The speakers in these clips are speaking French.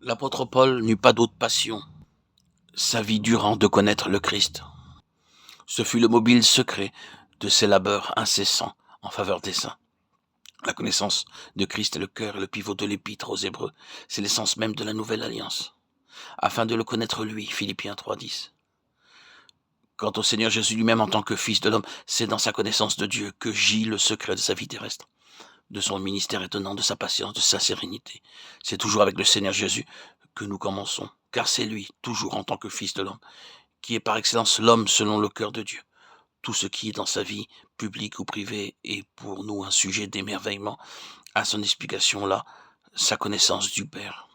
L'apôtre Paul n'eut pas d'autre passion, sa vie durant, de connaître le Christ. Ce fut le mobile secret de ses labeurs incessants en faveur des saints. La connaissance de Christ est le cœur et le pivot de l'épître aux Hébreux. C'est l'essence même de la nouvelle alliance. Afin de le connaître lui, Philippiens 3,10. Quant au Seigneur Jésus lui-même en tant que Fils de l'homme, c'est dans sa connaissance de Dieu que gît le secret de sa vie terrestre, de son ministère étonnant, de sa patience, de sa sérénité. C'est toujours avec le Seigneur Jésus que nous commençons, car c'est lui, toujours en tant que Fils de l'homme, qui est par excellence l'homme selon le cœur de Dieu. Tout ce qui est dans sa vie, publique ou privée, est pour nous un sujet d'émerveillement. À son explication là, sa connaissance du Père.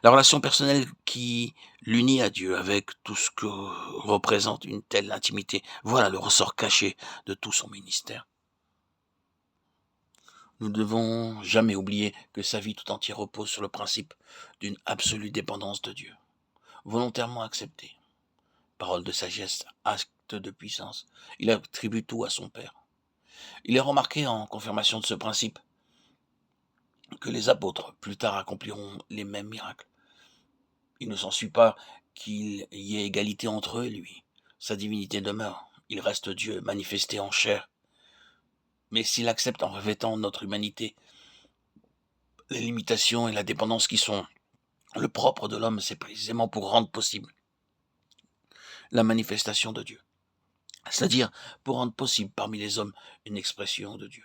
La relation personnelle qui l'unit à Dieu avec tout ce que représente une telle intimité, voilà le ressort caché de tout son ministère. Nous ne devons jamais oublier que sa vie tout entière repose sur le principe d'une absolue dépendance de Dieu, volontairement acceptée. Parole de sagesse, acte de puissance. Il attribue tout à son Père. Il est remarqué en confirmation de ce principe que les apôtres plus tard accompliront les mêmes miracles. Il ne s'ensuit pas qu'il y ait égalité entre eux et lui. Sa divinité demeure. Il reste Dieu manifesté en chair. Mais s'il accepte en revêtant notre humanité les limitations et la dépendance qui sont le propre de l'homme, c'est précisément pour rendre possible la manifestation de Dieu. C'est-à-dire pour rendre possible parmi les hommes une expression de Dieu.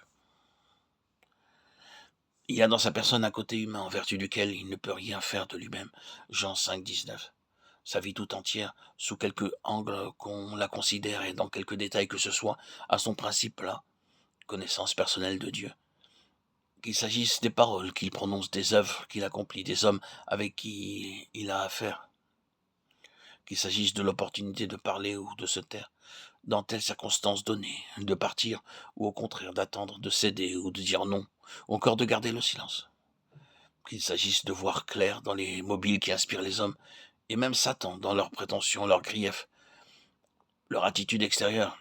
Il y a dans sa personne un côté humain en vertu duquel il ne peut rien faire de lui-même. Jean 5, 19. Sa vie tout entière, sous quelque angle qu'on la considère et dans quelque détail que ce soit, a son principe là, connaissance personnelle de Dieu. Qu'il s'agisse des paroles qu'il prononce, des œuvres qu'il accomplit, des hommes avec qui il a affaire. Qu'il s'agisse de l'opportunité de parler ou de se taire, dans telle circonstance donnée, de partir ou au contraire d'attendre, de céder ou de dire non, ou encore de garder le silence. Qu'il s'agisse de voir clair dans les mobiles qui inspirent les hommes, et même Satan dans leurs prétentions, leurs griefs, leur attitude extérieure,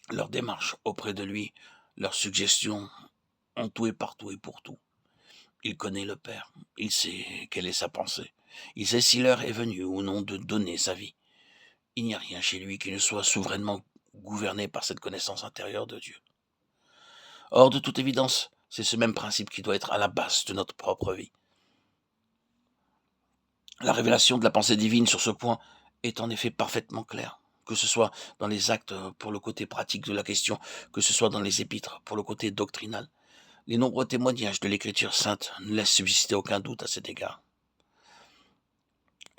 leur démarche auprès de lui, leurs suggestions, en tout et partout et pour tout. Il connaît le Père, il sait quelle est sa pensée, il sait si l'heure est venue ou non de donner sa vie. Il n'y a rien chez lui qui ne soit souverainement gouverné par cette connaissance intérieure de Dieu. Or, de toute évidence, c'est ce même principe qui doit être à la base de notre propre vie. La révélation de la pensée divine sur ce point est en effet parfaitement claire, que ce soit dans les actes pour le côté pratique de la question, que ce soit dans les épîtres pour le côté doctrinal. Les nombreux témoignages de l'Écriture sainte ne laissent subsister aucun doute à cet égard.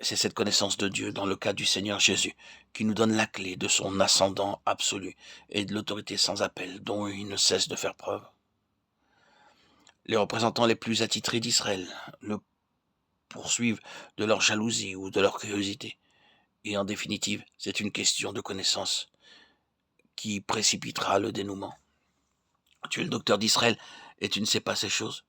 C'est cette connaissance de Dieu, dans le cas du Seigneur Jésus, qui nous donne la clé de son ascendant absolu et de l'autorité sans appel dont il ne cesse de faire preuve. Les représentants les plus attitrés d'Israël le poursuivent de leur jalousie ou de leur curiosité. Et en définitive, c'est une question de connaissance qui précipitera le dénouement. Tu es le docteur d'Israël et tu ne sais pas ces choses.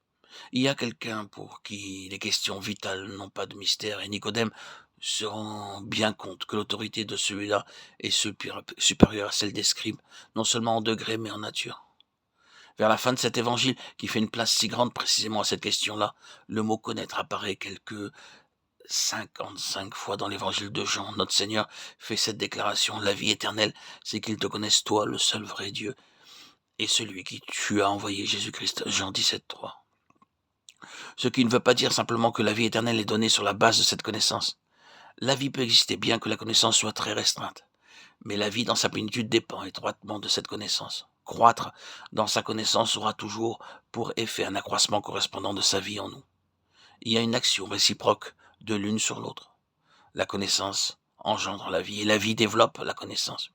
Il y a quelqu'un pour qui les questions vitales n'ont pas de mystère, et Nicodème se rend bien compte que l'autorité de celui-là est supérieure à celle des scribes, non seulement en degré mais en nature. Vers la fin de cet évangile, qui fait une place si grande précisément à cette question-là, le mot connaître apparaît quelques 55 fois dans l'évangile de Jean. Notre Seigneur fait cette déclaration: la vie éternelle, c'est qu'ils te connaissent toi, le seul vrai Dieu, et celui qui tu as envoyé, Jésus-Christ. Jean 17, 3. Ce qui ne veut pas dire simplement que la vie éternelle est donnée sur la base de cette connaissance. La vie peut exister bien que la connaissance soit très restreinte, mais la vie dans sa plénitude dépend étroitement de cette connaissance. Croître dans sa connaissance aura toujours pour effet un accroissement correspondant de sa vie en nous. Il y a une action réciproque de l'une sur l'autre. La connaissance engendre la vie et la vie développe la connaissance.